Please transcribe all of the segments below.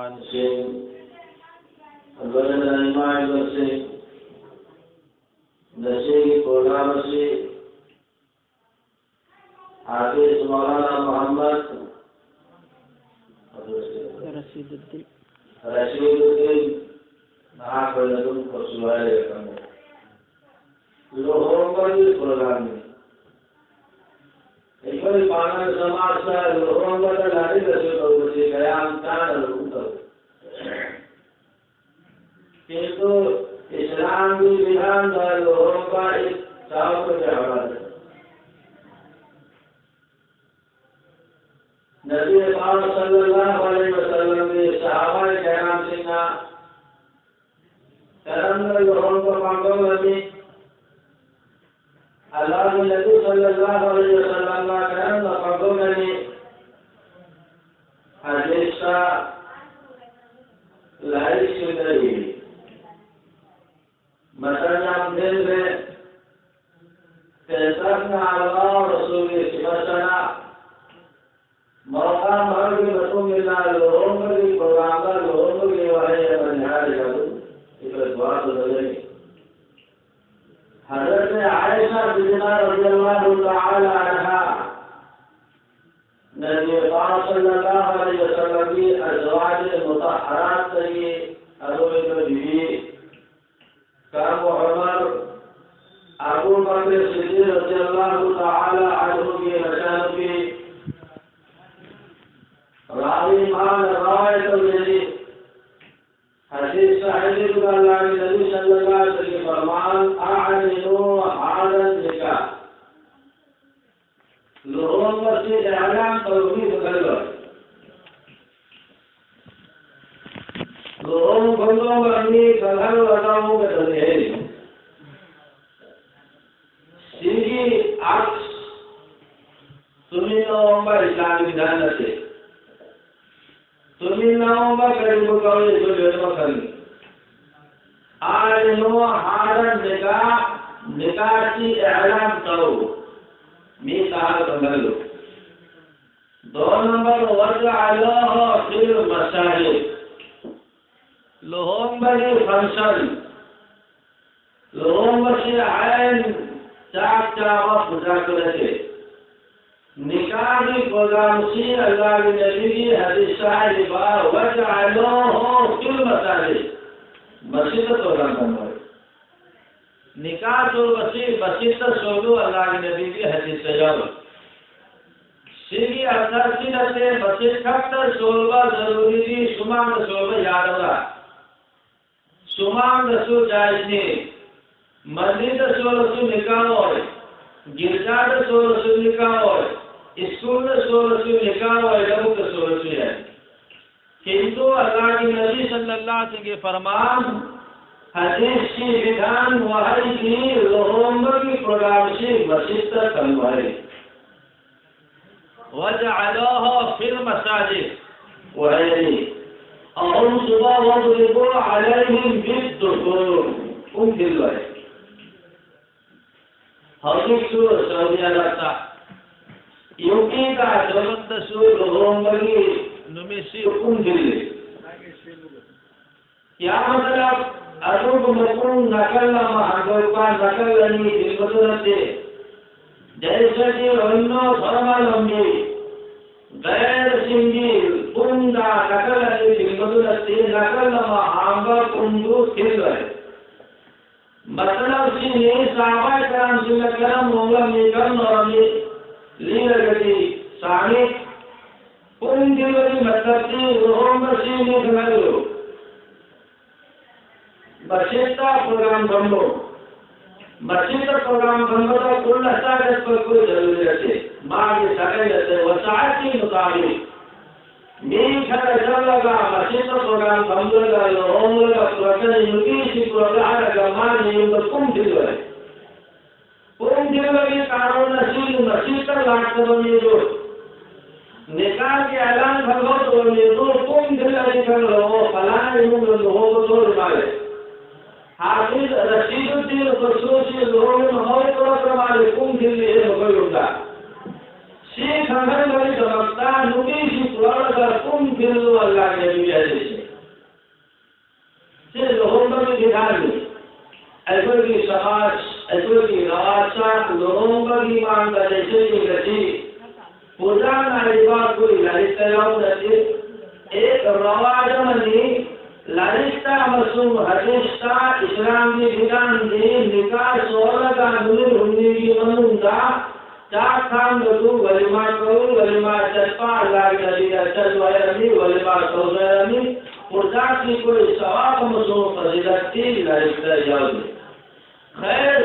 حسين الولد الإمام البصري نشيد پروگرام سے حافظ مولانا محمد رشید الدین ناکلتم خسوائے رکھنے لوگوں پر بھی پروگرام میں ایک بڑی پانا سماج کا لوگوں پر لاری رسول ہوگا سے قیام کان لوگوں پر کیونکہ اسلام کی بیان دا لوگوں کا ایک صاحب کو جہاں ہے نبی پاک صلی اللہ علیہ وسلم کے صحابہ کرام سے نا کرم لوگوں کو پانگوں میں اللہ کے نبی صلی اللہ علیہ وسلم کا کرم پانگوں میں حدیث کا لائق سنری مثلا دل میں تحسن اللہ رسول کے سبسنا موقع مرد رسول اللہ لوگوں پر بھی پروگرام کا لوگوں کے وحی بنیاد جادو اس دعا تو دلے حضرت عائشہ سیدنا رضی اللہ تعالی عنہا نبی پاک صلی اللہ علیہ وسلم کی ازواج مطہرات سے یہ ازواج بیوی کام عمر ابو بکر صدیق رضی اللہ تعالی عنہ کی نشان کی راوی مان روایت میری حدیث صحیح کو اللہ کے نبی صلی اللہ علیہ وسلم فرمان اعلنوا هذا النکاح لوگوں پر سے اعلان کرو بدلو لوگوں بندوں پر اپنی گھر بتاؤں بدلے سیدھی عکس تمہیں لوگوں پر اسلامی دھیان سے تمہیں لوگوں پر قریب کرو جو بیٹھو کرنی آلنو حالت نکاح کی اعلان کرو میثاق بدلو دو نمبر وجعلوہ فی المساجد لوگوں پر فنکشن لوگوں پر سے عین چاک چاوا پوجا کرتے نکاح کی پروگرام سے اللہ کے نبی کی حدیث صحیح بار وجعلوہ فی المساجد مسجد پروگرام کرنا ہے نکاح تو مسجد سولو اللہ کے نبی کی حدیث صحیح سیدھی اندر سے مسجد کھٹر سولوا ضروری تھی سمان سولوا یاد ہوگا سمان رسول جائز نہیں مسجد سولو نکاح ہوئے گرجا سولو نکاح ہوئے اسکول سولو نکاح ہوئے لوگوں کے سولو ہے کنتو اللہ کے نبی صلی اللہ علیہ وسلم کے فرمان حدیث کی بدھان وحی کی لوگوں کی پروگرام سے مسجد تک کلوائے وجعلوہ فی المساجد وحی اور صبح وضربوا علیہم بالدخول ان دلوائے حقیق سور سعودی عرب کا یوکی کا جلد سور لوگوں کی نمیسی ان دلے کیا مطلب ادوب مکون نکل محبوبا نکل لنی دل بدلتے جیسا کہ رنو فرما لنگی غیر سنگی پنڈا نکل لنی دل بدلتے نکل محبا پنڈو کھل رہے مطلب سی یہ صحابہ کرام سے کرم ہوگا میکن اور لی لگتی سامک ان دلوری مطلب کی روحوں مسیح نے گھنگلو مسجدہ پروگرام بندو مسجدہ پروگرام بندو تو کل حسابت پر کوئی ضروریت ہے ماں کے سکیلت ہے وساعت کی مطابق میری خطر جب لگا مسجدہ پروگرام بندو لگا روحوں لگا پروگرام یوکی سی پروگرام لگا ماں نے یوں کم دلوری کم دلوری قانون نسیل مسجدہ لاکھ بندی جو نکاح کے اعلان بھگو تو نیدو کم دلوری کر لو فلاں یوں لوگوں کو دور مارے حافظ رشید الدین خصوصی لوگوں میں محور پروگرام آلے کم دلی ہے مگر ہوتا شیخ ہمیں بڑی سمجھتا نبی سی پروگرام کم دلو اللہ کے نبی حدیث بدھانی ایسے کی سماج ایسے کی رواشات لوگوں کا ایمان کا جیسے کی گتی پوجا ناریوا کوئی لڑکتا رہتے ایک رواج منی لڑکتا مسلم حدیثتا اسلامی بدان دی نکاح سوالہ کا نور ہونے کی منونگا چاک خان گتو ولیمہ کرو ولیمہ چسپا اللہ کی نبی چس ویرمی ولیمہ سوزیرمی پوجا کی کوئی ثواب مسلم فضیلت کی لڑکتا جاؤ دی خیر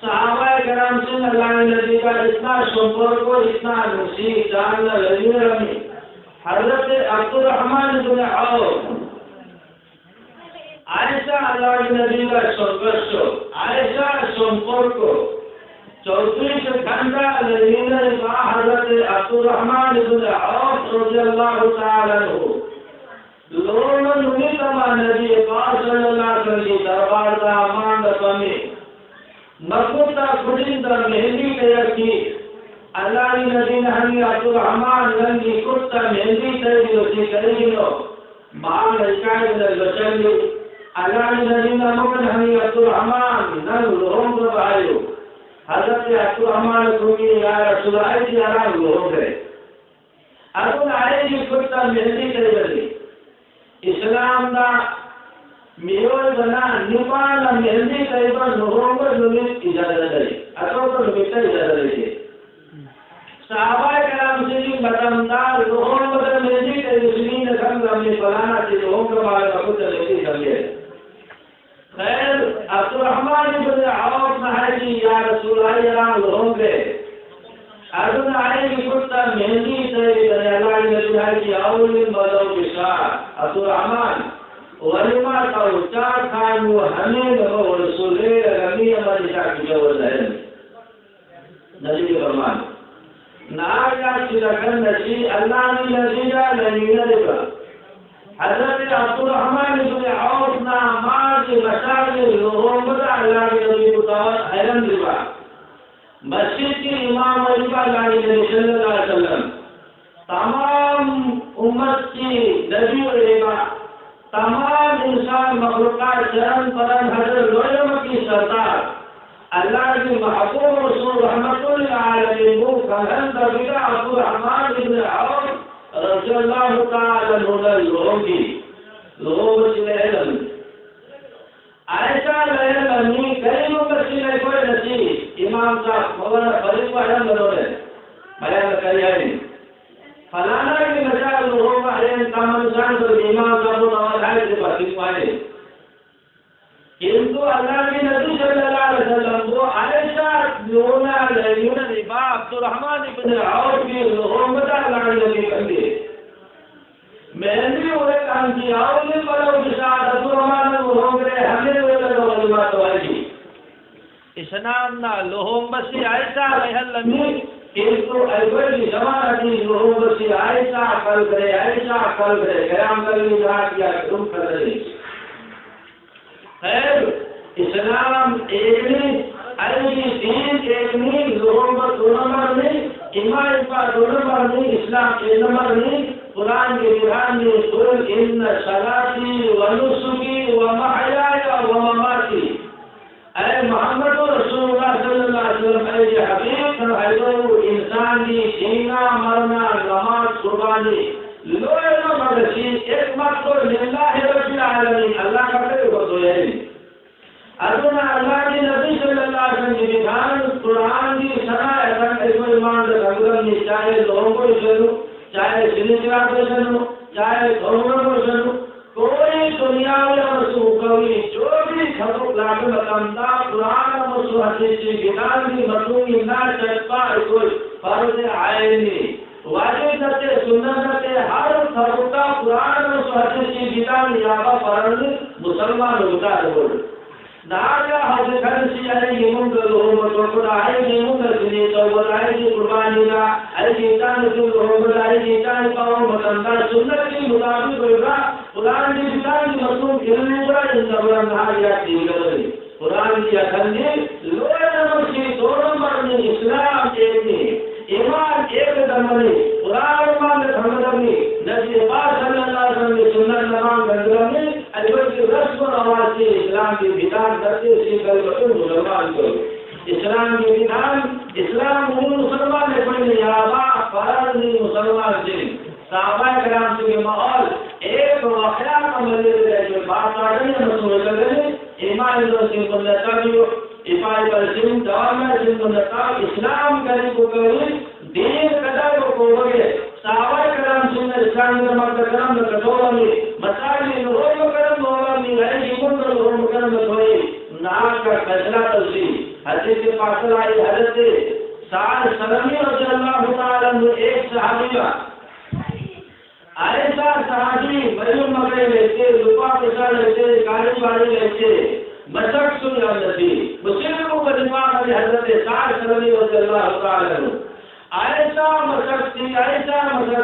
صحابہ کرام سے اللہ نبی کا اتنا سمپرک اتنا نصیب جاننا لگی رمی حضرت عبدالرحمن بن عوف عائشہ اللہ نبی کا سمپرک عائشہ سمپرک 34 گھنٹہ لگی رمی حضرت عبدالرحمن بن عوف رضی اللہ تعالیٰ عنہ لوگوں نے تمام نبی پاک صلی اللہ علیہ وسلم دربار کا امان رکھنے مکوتا خودندہ مہندی تیرکی اللہ نبی نحنی عبدالرحمن لنگی کتا مہندی تیرکی کرگینو مال اشکائی من البچنگی اللہ نبی نحنی عبدالرحمن نن لہم کو بھائیو حضرت عبدالرحمن کھوگی یا رسول آئی جی آرام لہم گئے ابن آئی جی کتا مہندی تیرکی اسلام دا میوے بنا نپانا مہندی قریبا نوہنگر نمیت اجازت ہے اتو پر نمیتا اجازت ہے صحابہ کرام سے بھی مدامدار نوہنگر مہندی قریبا نکم لمنی پلانا چی نوہنگر مارا کبھت لیتی سمجھے خیر عبدالرحمن بن عوف نحائی یا رسول اللہ رام نوہنگر ارن آئی کتا مہندی قریبا اللہ نبی آئی اولی مدو بشار عبدالرحمن ولیمہ کا اچار خانو حمید و رسولی رمی امدی شاکی جوز ہے نبی فرمان نایا چرکن نشی اللہ نے نزیدہ لنین ربا حضرت عبدالرحمن بن عوف ناماز مشاغل لوگوں بدا اللہ کے نبی متوت حیرم ربا مسجد کی امام ربا اللہ نبی صلی اللہ علیہ وسلم تمام امت کی نبی ربا تمام انسان مخلوقات چرن پرن حضرت لویم کی سردار اللہ کی محبوب رسول رحمت العالمین وہ کہن دبیدہ عبدالرحمن بن عوف رضی اللہ تعالی عنہ لوگوں کی لوگوں کی لہلم عائشہ لہلمی کئی لوگ سلے کوئی نصیب امام صاحب مولانا فرید کو حرم بنونے بیان کری ہے فلانا کی مجال لوگوں کا حرین کامنسان پر امام صاحب نواز آئے سے بحثی پائے کنتو اللہ کی نبی صلی اللہ علیہ وسلم کو عائشہ لونا لیون ربا عبدالرحمن بن عوف کی لوگوں بتا اللہ نبی کندے مہندی ہوئے کام کی آولی پلو بشاد عبدالرحمن لوگوں گرے ہمیں ہوئے لگو ولیمات وائی اسلام نا لوگوں بسی عائشہ علیہ السلام کنتو ایولی زمانہ کی لوگوں بسی عائشہ عقل کرے قیام کرنی جہاں کیا تم کر رہے خیر اسلام ایک نہیں ایسی دین ایک نہیں لوگوں پر دو نمبر نہیں ایمان پر دو نمبر نہیں اسلام ایک نمبر نہیں قرآن کے قرآن میں قل ان صلاتی و نسکی و محیایا و مماتی اے محمد رسول اللہ صلی اللہ علیہ وسلم اے حبیب فرمائیو انسان کی جینا مرنا نماز قربانی لوئے نہ مرسی ایک مقصد للہ رب العالمین اللہ کا کرے وہ تو ہے ارنا اللہ کی نبی صلی اللہ علیہ وسلم کی بدھان قرآن کی سنا ہے کہ ایمان سے رنگرم نہیں چاہے لوگوں کو سنو چاہے سنچرا کو سنو چاہے دھونا کو سنو کوئی دنیا میں مرسوخ کوئی جو بھی خطب لاکھ مقامدہ قرآن مرسوخ حدیثی گنان کی مطلوبی نہ چکتا کوئی فرض آئینی واجب نتے سنت نتے ہر خطبہ قرآن مرسوخ حدیثی گنان یابا فرض مسلمان ہوتا ہے ناگا حضر خرسی علیہ منگر لہم وطوکر علیہ منگر سنی توبر علیہ قربانینا علیہ ایتان سن لہم علیہ ایتان پاؤں مطمدار سنت کی مطابق ہوگا قرآن کی بکان کی مطلوب علم برا انتظر نحاریات کی گرد قرآن کی اکھنی لوئے نمسی دو نمبر میں اسلام ایک نہیں ایمان ایک دمنی قرآن ایمان دھمدنی نبی پاک صلی اللہ علیہ وسلم سنت نمان گندرمی کلمہ کی رسم و رواج سے اسلام کی بدعت کرتے اسی کلمہ کو مسلمان کرو. اسلام کی بدعت اسلام مسلمان نے پڑھی یابا فرض نہیں مسلمان سے صحابہ کرام کے ماحول ایک واقعہ کا مطلب ہے جو بات آ رہی ہے رسول اللہ ایمان رسول اللہ تعالی ایمان رسول تعالی اسلام کا کو کوئی دین قدر کو ہوگے صحابہ کرام سے اسلام کا مقصد کرام کا دوڑا میں مسائل نور کرم دوڑا میں ہے جیون کا نور کرم ہوئی ناک کا فیصلہ تلسی حدیث پاک لائی حضرت سعد سلمی رضی اللہ تعالی عنہ ایک صحابیہ ایسا صحابی مریم مکے لیتے لپا پیسہ لیتے کاری باری لیتے مسک سن جانتی مسلموں کا دماغ علی حضرت سعد سلمی رضی اللہ تعالی عنہ ایسا مسک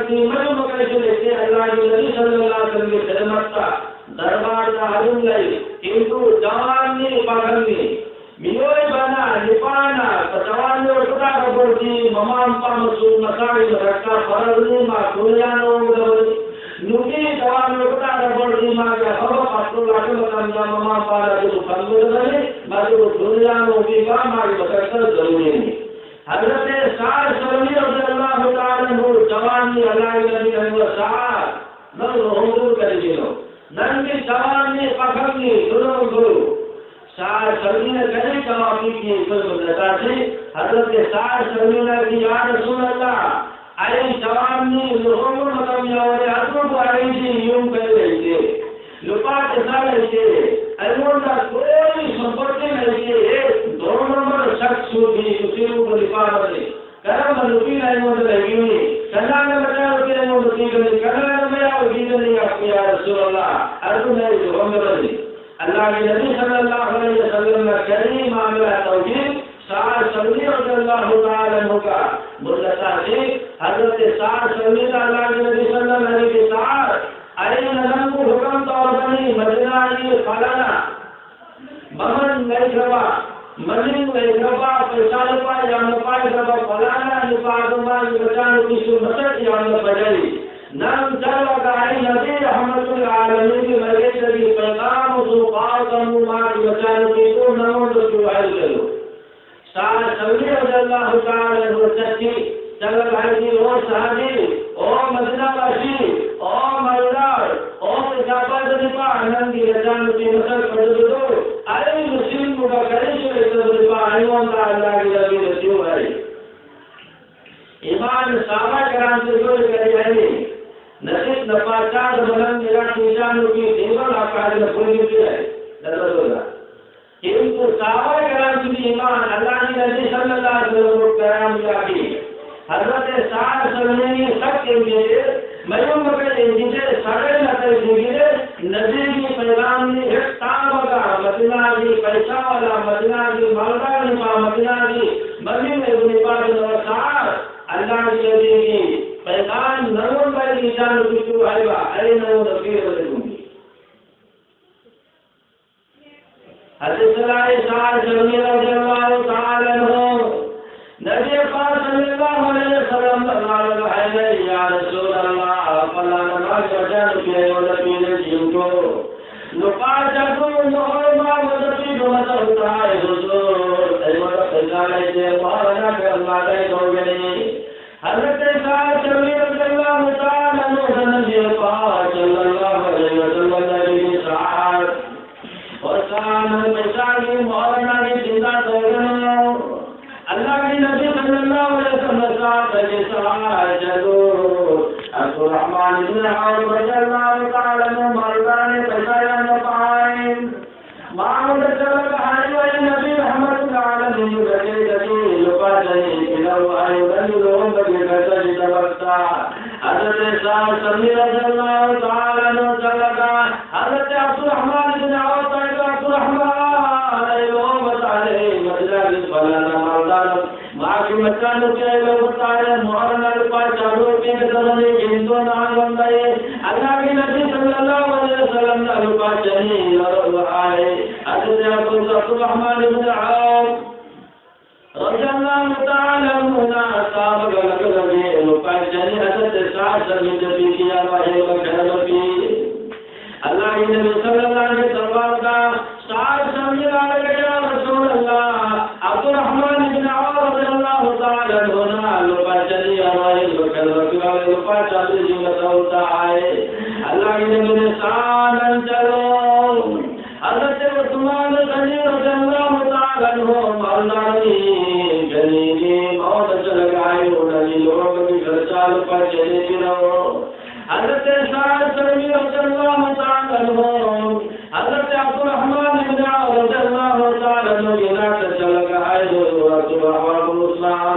تھی مریم مکے سے لیتے اللہ کے نبی صلی اللہ علیہ وسلم کی خدمت کا دربار کا حضم گئی کنتو جوان نے پاگنی میوئے بنا نپانا پتوان نے اٹھتا ربڑتی ممان پا مسود مساڑی مرکا فرضی ما کنیانو مدوری نوکی جوان نے اٹھتا ربڑتی ما کیا خبا پاتو لاکھ مکان جا ممان پا لگو فنگو دنی ما جو کنیانو بیگا ما کی مکرسل ضروری نہیں. حضرت سعد سلمی رضی اللہ تعالی عنہ جوان نے اللہ نبی علیہ سعد نل حضور کری جنو ننگی جوان نے پکھنگی دنوں گرو سعد سلمی نے کہیں جوابی کی سنتا سے حضرت سعد سلمی نے کی یا رسول اللہ آئے جوان نے لوگوں مطلب یاورے حضروں کو آئی جی یوں کر رہی تھے لپا کسا رہی تھے ایمون کا کوئی سمپرتی نہیں تھے ایک دو نمبر شخص بھی کسیوں کو لپا رہے کرم لپی ایمون رہی ہوئی کنا میں بچا ہوتی ایمون رسی کرنے کنا میں آؤ جیدے نہیں آپ یا رسول اللہ ارضو میں جو ہم رہی اللہ کے نبی صلی اللہ علیہ وسلم کا کریم معاملہ توحید سعد سلمی رضی اللہ تعالی عنہ کا مدلتا سے حضرت سعد سلمی اللہ کے نبی صلی اللہ علیہ وسلم این نظم کو حکم طور بنی مدینہ کی فلانا ممن نہیں گربا مدین نہیں گربا پیسہ لپا یا نپائی گربا فلانا نپائی بچانو کی سنت یا نپجائی نام چلو گاہی نبی رحمت العالمین کی مرگے چلی پیغام سوقات امومات بچانو کی تو نمون تو سوائل کرو سعد سلمی رضی اللہ تعالی عنہ چکی چلو گاہی کی او صحابی او مدینہ باشی او مردار او تجابہ دنپا انندی بچانو کی مسل پڑھو دو آئی مسلم مبا کریش رسول دنپا آئیوان کا اللہ کی نبی رسیو ہے ایمان صحابہ کرام سے جو کری ہے نصیب نفاچات بلند میرا چیزانوں کی دیوال آقاد میں بھولی کی ہے نظر ہوگا ان کو صحابہ کرام کی ایمان اللہ نے نبی صلی اللہ علیہ وسلم کرام کی حضرت سعد سلمی نے سب کے لیے مریم مکے جسے سڑے لتے دیگرے نبی کی پیغام نے ایک تام کا مدینہ کی پیسہ والا مدینہ کی مالدار نپا مدینہ کی مریم ابن پاک نوسار اللہ کی نبی کی پیغام نرون بائی کی جانو کچھو آئے گا اے نرون رفیر رضی گی حضرت صلی اللہ علیہ وسلم نبی پاک صلی اللہ علیہ وسلم اللہ علیہ یا رسول اللہ فلا نماز وجان کی ولبین جن کو نقاش کو نوما مدتی دومتا ہوتا ہے حضور ایمان فضالے سے مہارنا کہ اللہ کے دوگنی حضرت سعد سلمی رضی اللہ تعالی عنہ نبی پاک صلی اللہ علیہ وسلم نبی سعد اور سعد مسالی مہارنا کی زندہ دوگنی اللہ کی نبی صلی اللہ علیہ وسلم سعد جلو عبد الرحمن بن عوف رضی اللہ تعالی عنہ مردان پیسہ نپائیں معمول چلک حالی والی نبی رحمت العالمین رجل جدی لپا جنی کنو آئی بنی لوگ بگی پیسہ جی توقتا حضرت سعد سلمی رضی اللہ تعالی عنہ چلکا حضرت عبد الرحمن بن عوف عبد الرحمن اے لوگ بتارے مدلہ کی فلانا مردان معاکی مچانو کے لوگ بتارے محرن لپا چاڑو کے قدرنے جندو نام بندائے اللہ کی نبی صلی اللہ علیہ وسلم لپا جنی لرد آئے حضرت عبد الرحمن بن عوف رضی اللہ تعالی عنہ صاحب لگ لگے لپا جنی حضرت سعد سلمی جبی کیا باہے وقت نبی اللہ کی نبی صلی اللہ مسوتا ہے اللہ کے نبی نے سانن چلو حضرت عثمان غنی رضی اللہ تعالی عنہ مولانا غنی موت چل گئے انہیں لوگ بھی گھر چال پر چلے گرو حضرت سعد سلمی رضی اللہ تعالی عنہ حضرت عبد الرحمن بن عوف رضی اللہ تعالی عنہ کے نات چل گئے رسول اللہ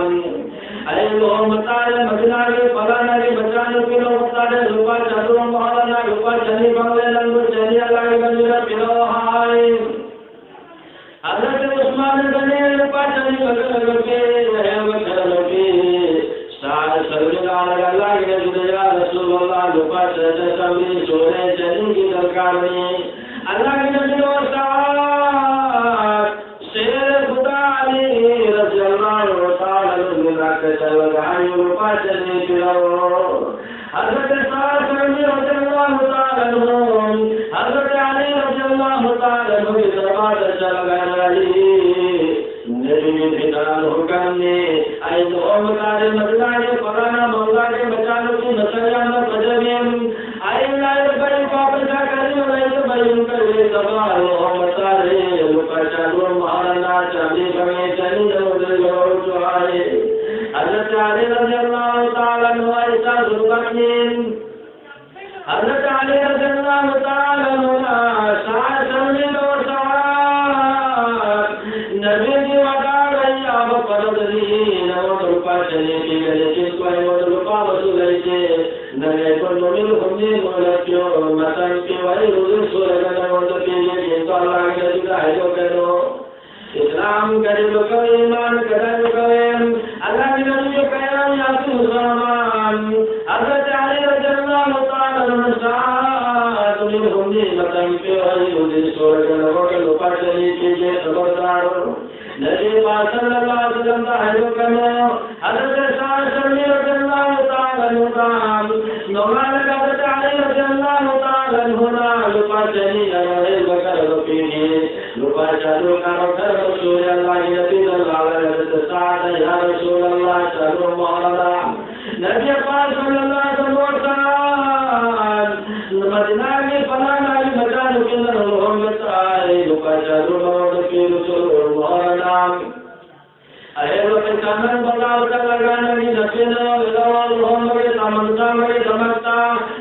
اے لوگ مطالعہ مدینہ کے پلانا کے بچانے کے لوگ مطالعہ روپا چادر مولانا روپا چنی بنگلے لنگو چنی اللہ کے بندر پھرو ہائے حضرت عثمان غنی روپا چنی بنگلے کے رہے وچھلو کے سار سرگار اللہ کے جدیا رسول اللہ روپا چنی سمجھی سونے چنی کی درکار میں اللہ کے نبی و سعاد شیر خدا علی رضی اللہ تعالی عنہ کے چل گئے روپا چنی پھرو حضرت سعد رضی اللہ تعالی عنہ حضرت علی رضی اللہ تعالی عنہ کے دربار چل گئے نبی بھیدان حکم نے اے لوگ مطالعہ مدینہ کے پرانا مولا کے بچانوں کی نسلیاں میں بجریم اے لائے بڑی پاپشا کری لائے بڑی ان کا یہ سبا لوگ مطالعہ لوکا چادر مہارانا چاندی بھگے چنی لوگ جو آئے حضرت علی رضی اللہ تعالی عنہ ایسا ذوالقرنین حضرت علی رضی اللہ تعالی عنہ سعد سلمی اور سعد نبی کی وقع رہی اب فرد دین اور روپا چلے کی گلے جس کو ہے وہ روپا وصول رہی تھے نبی کو نومیل ہمیں مولکیوں مطن کی وہی روزی سورگا نوز کی یہ تو اللہ کے نبی کا ہے جو کرو اسلام کرے لو کو ایمان کرے لو کو اللہ کے نبی کو کہنا یا مسلمان حضرت علی رضی اللہ تعالی عنہ سعد تم ہمیں مطن کی وہی روزی سورگا نوز کے لوپا چلی کی خبردار نبی پاک صلی اللہ علیہ وسلم کا ہے کرو حضرت سعد سلمی رضی اللہ تعالی عنہ نومان کا حضرت علی رضی اللہ تعالی عنہ لوپا چلی رہے بکر رفیقی لوپا چلو کرو کر رسول اللہ نبی صلی اللہ علیہ وسلم سعد یا رسول اللہ چلو مولانا نبی پاک صلی اللہ علیہ وسلم مدینہ کے فلانا کی مجال کے اندر محمد آئے لوپا چلو مولانا کی رسول مولانا اے لوگ سامن بغاو کا لگانا کی نسلوں ولوال محمد کے سامنتا میں سمجھتا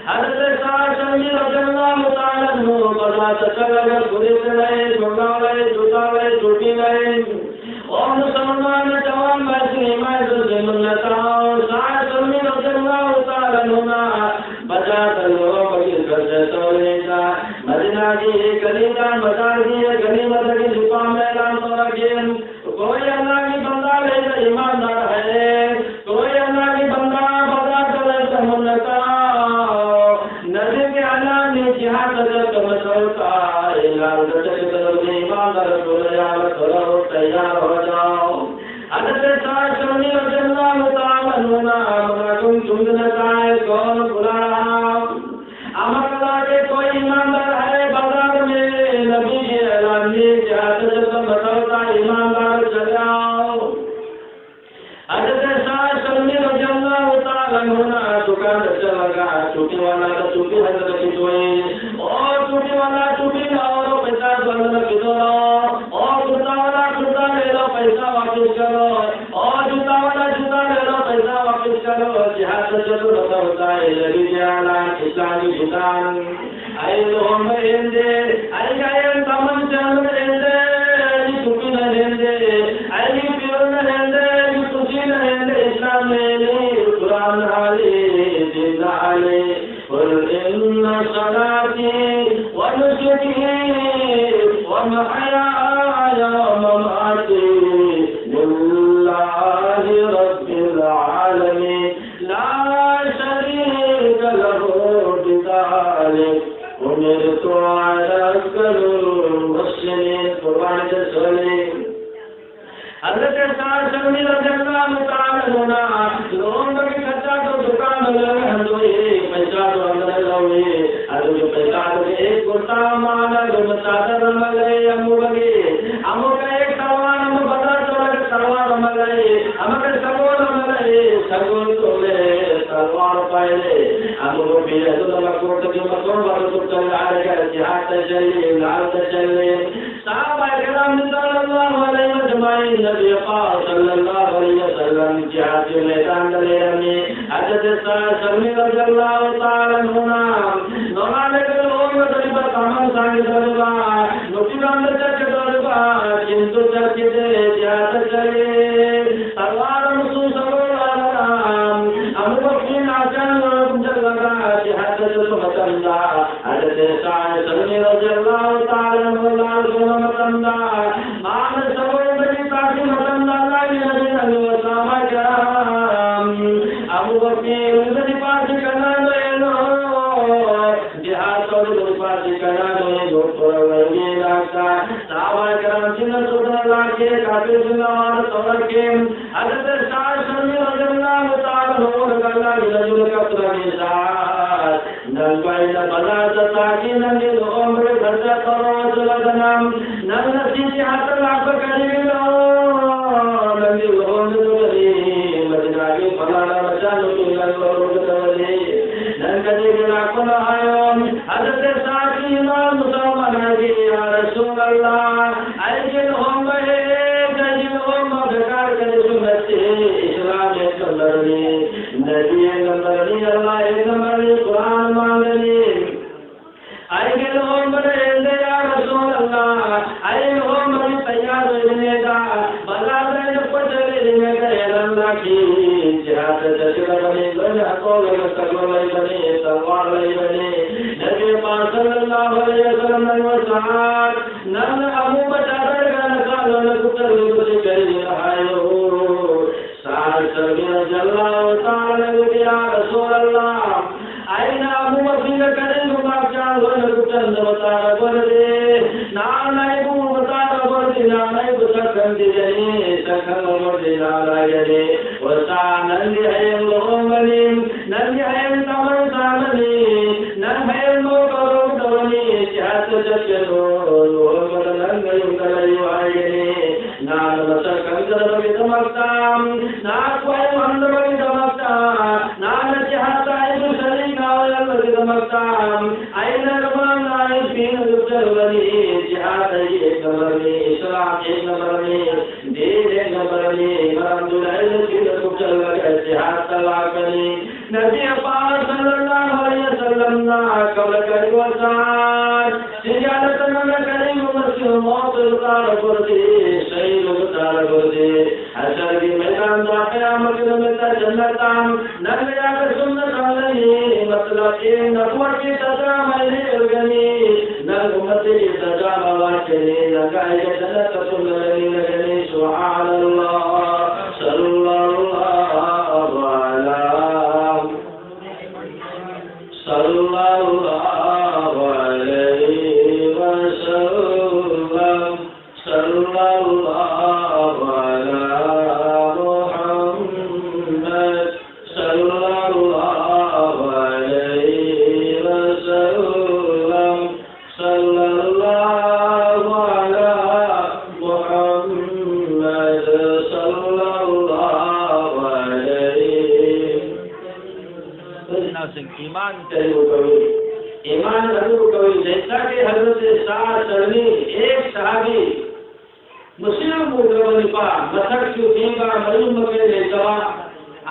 حضرت سعد سلمی رضی اللہ تعالی عنہ بلا چل گئے پوری سے چھوٹا گئے چھوٹا گئے چھوٹی گئے اور مسلمان جوان بچے حمایت سے ملتا سعد سلمی رضی اللہ تعالی عنہ بچا کرو بغیر کر سے تولیتا مدینہ کی گلیتا بازار کی غنیمت کی دکان میں اعلان ہو رکھے کوئی اللہ کی بندہ لے کر ایماندار ہے کوئی اللہ کی بندہ بازار کرے تو ملتا نبی کے اللہ نے جہاد کر مسوتا اعلان کرتے کرو ایماندار رسول اللہ کرو تیار ہو جاؤ حضرت سعد سلمی رضی اللہ تعالی عنہ مگر تم نکائے کون بلا رہا امکلا کے کوئی ایماندار ہے بازار میں نبی کے اعلان نے جہاد کر مسوتا ایماندار چلاؤ حضرت سعد سلمی رضی اللہ تعالی عنہ دکان چلا گیا چوٹی والا تو چوٹی حضرت کی جوئی اور چوٹی والا چوٹی لاؤ پیسہ بندر کی دو اور جوتا والا جوتا لے لو پیسہ واپس کرو اور جوتا والا جوتا لے لو پیسہ واپس کرو جہاد چلو رہتا ہوتا ہے لگی جانا اسلامی دکان اے لوگ میں دے اے گئے تمام چل دے چوٹی نہ دے اے پیور نہ دے اسلام میں قرآن علی دین علی قل ان صلاتي ونسكي ومحياي ومماتي لله رب العالمين لا شريك له بذلك أمرت على أكثر المسلمين قرآن تسليم حضرت سعد سلمی رضی اللہ تعالی عنہ لوگوں کی خرچہ تو دکان لگے ہم تو ایک پیسہ تو اندر لوگے اور جو پیسہ تو ایک کرتا مانا جو مسادر ملے امو بگے امو کا ایک سوار ہم بتا چلے سوار ملے ہم کے سبول ملے سبول تو لے سوار پہلے ہم أمر في أدل مكروت كمكروت وتبت العالك الجهاد تجلي العالك تجلي صحابة الكرام صلى الله عليه وسلم النبي قال صلى الله عليه وسلم جهاد الميدان دليلني حدث سلمي رضي الله تعالى عنهما نمالك الأمة تجبت عمل ساني تلقى نتبان تجد تلقى جنت تجد جهاد تجلي تلوار مصوص الله أمر بكين عجل جلقى جهاد تجد حدث سلمي رضي الله تعالى عنهما متندا مان سبب بني تاکي متندا لا نبي وسلم کرام ابو بکر بني پاس کرنا لو جہاد تو بني پاس کرنا لو جو پر وہی لاتا صحابہ کرام جن سن اللہ کے کافر سنوار تو کے حضرت سعد رضی اللہ تعالی عنہ اللہ رجل کا ترا نبينا بلا تاكين للعمر فرزق رجلنا ننسي حتى العب كريم نبي العمر كريم مدناكي فلانا مشان إلى الورد ولي ننكدي بلاكنا يوم حضرت ساكي إمام مسلمان يا رسول الله أيجلهم تجلهم بكار كرسمتي إسلام كمرني نبي كمرني الله كمرني قرآن مانگني أيجلهم بدل يا رسول الله أيجلهم بدل تيار لنيدا بلا بدل قدر لنيدا يا الله كي جهاد تجربني بنا قول مستقبل بني سوار بني نبي صلى الله عليه وسلم وسعد نن أبو بكر كان قال لكتر بذكر رحايو سعد رضي الله تعالى يا رسول الله أين أبو بكر كان مباشر ولكتر وتعالى بردي نعم يبو وتعالى بردي نعم يبتكم دجني سكن بردي نعم يجني وسعد ننجي اللهم ننجي تمر سامني ننجي الموقر دوني جهات جسدون ومد ننجي كلي وعيني نعم مسكن كذب بتمكتام نعم ويمند بتمكتام نعم جهات عيد سلينا ويمد بتمكتام أين رمان نعم فين يبتلوني جهات عيد نمرني إسلام عيد نمرني دين عيد نمرني مرمد العيد فين يبتلوني جهات تلاقني نبي صلى الله عليه وسلم قبل كريم وسعد سجالة من كريم ومسلم موت القار بردي شهيد القار بردي حشر في ميدان دعاء مكرمة جنتام نبي آخر سنة عليه مطلقين نبوة کی سزا ملے ارگنی نغمت کی سزا مواکنی نگاہ جنت سنگنی نگنی سبحان اللہ صلی اللہ علیہ صلی اللہ علیہ وسلم صلی اللہ علیہ محمد صلی اللہ علیہ وسلم صلی اللہ علیہ محمد صلی اللہ علیہ ایمان ایمان ضرور کوئی جیسا کہ حضرت سعد سلمی ایک صحابی مسلم مدربن پا مسک کی دیگا معلوم کے جوا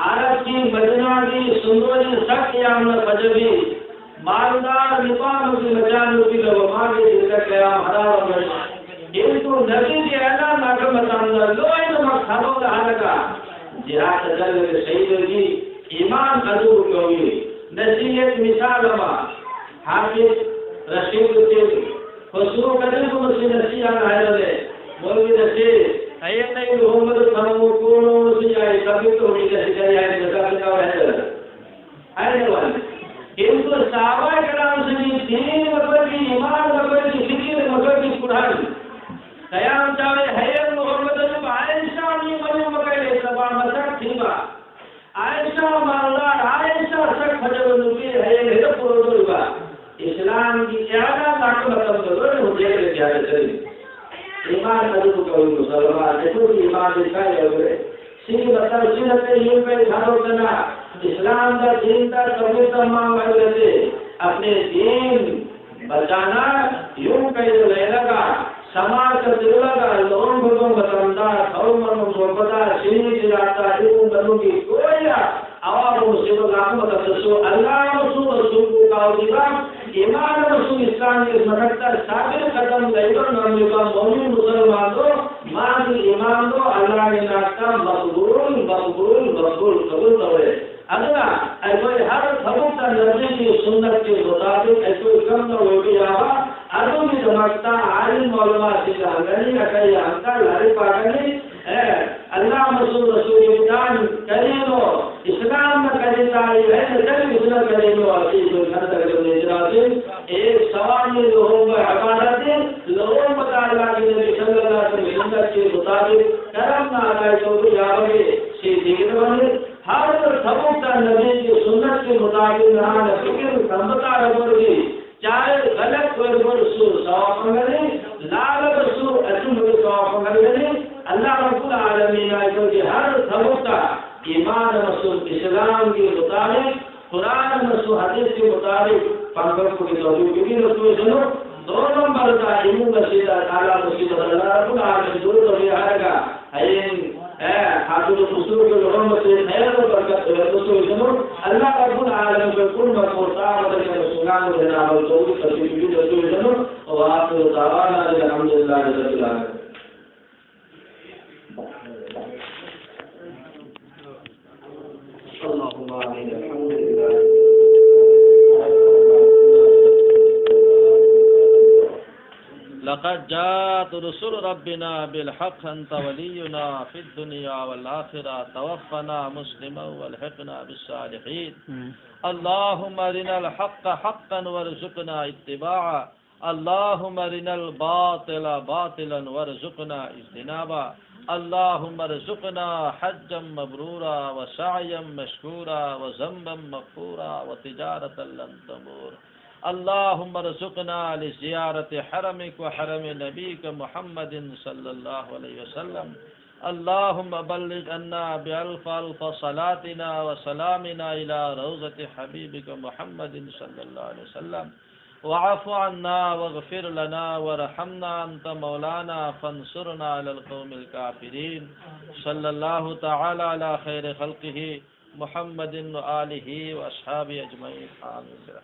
عرب کی مدینہ کی سندوری سخت یامن فجبی مالدار نظام کی مجانو کی لوما کے دل کا قیام حرام ہے ان کو نبی کے اعلان ناکم بتانا لو ان مخالو لہا جہاد تجل کے شہید کی ایمان ضرور کوئی نصیحت مثال ما حافظ رشید الدین خسرو قدر کو مسلم نصیحت آئے لے مولوی رشید ایت نہیں محمد سنمو کونو سجائی کبھی تو ہوئی جیسے جائی آئے جزا بنا آئے والے ان کو صحابہ کرام سے دین مطلب کی ایمان مطلب کی فکر مطلب کی پڑھائی قیام چاہے حیر محمد جب عائشہ نہیں مجھے مکہ سبا مسک تھی با عائشہ مالدار عائشہ سک فجر نبی حیر ہے پورو با اسلام کی اعلیٰ لاکھ مطلب ضرور ہوتے ہیں کہ آئے چلی ایمان ضرور کوئی مسلمان دیکھو کہ ایمان دکھائے ہوئے سی مطلب سنت یہ پہ دھارو کرنا اسلام کا دین کا کبھی تمام کرتے اپنے دین بچانا یوں کہیں رہے لگا سماج کا دل لگا لوگوں کو بتانا گھروں میں صحبتہ سینی چلاتا یوں بنوں کی کوئی عوام مصیبت متسو اللہ رسول کو کاؤ ایمان رسول اسلام کے مرکز ثابت قدم لیبر نامی کا مومن مسلمان دو مان ایمان دو اللہ نے ناکتا مقبول مقبول مقبول قبول ہوئے اگلا ایسے ہر خبر نبی کی سنت کے مطابق ایسے کم نہ ہو گیا اروں کی دمکتا عالم علماء سے جانگنی اکئی ہمکا لاری پاگنی اللہ رسول اسلام کرینو اسلام میں کریتا ہے نجل اسلام کرینو عزیز الخندر کے نجرازم ایک سوال میں لوگوں میں حقارت لوگوں بتا اللہ کی نبی صلی اللہ علیہ وسلم کے مطابق کرم نہ آگائی تو بھی آگے سی دیگر بنے ہر سبوتا نبی کی سنت کے مطابق نہ فکر سمتا ربر کی چاہے غلط ورور سور ثواب مگرے لال رسول اچھن ہوئے ثواب مگرے اللہ رب العالمین آئیتوں کی ہر سبوتا ایمان رسول اسلام کے مطابق قرآن رسول حدیث کے مطابق پنکر کو کی توجیح کیونکہ رسول سنو دو نمبر کا علم بسیدہ تعالیٰ مسیدہ اللہ رب العالمین دور تو یہ آئے گا این حاضر رسول کے لوگوں میں سے خیر و برکت رسول سنو اللہ رب العالمین کے کل مقبوطہ مدر کے رسولان و جناب الزوری تصویری رسول سنو وآخر دعوانا الحمدللہ رب العالمین اللهم آمين الحمد لله لقد جاءت رسل ربنا بالحق أنت ولينا في الدنيا والآخرة توفنا مسلما والحقنا بالصالحين اللهم أرنا الحق حقا وارزقنا اتباعه اللهم أرنا الباطل باطلا وارزقنا اجتنابه اللهم ارزقنا حجا مبرورا وسعيا مشكورا وذنبا مغفورا وتجارة لن تبور اللهم ارزقنا لزيارة حرمك وحرم نبيك محمد صلى الله عليه وسلم اللهم بلغ عنا بألف ألف صلاتنا وسلامنا إلى روضة حبيبك محمد صلى الله عليه وسلم وعف عنا واغفر لنا ورحمنا أنت مولانا فانصرنا على القوم الكافرين صلى الله تعالى على خير خلقه محمد وآله وأصحابه أجمعين آمين.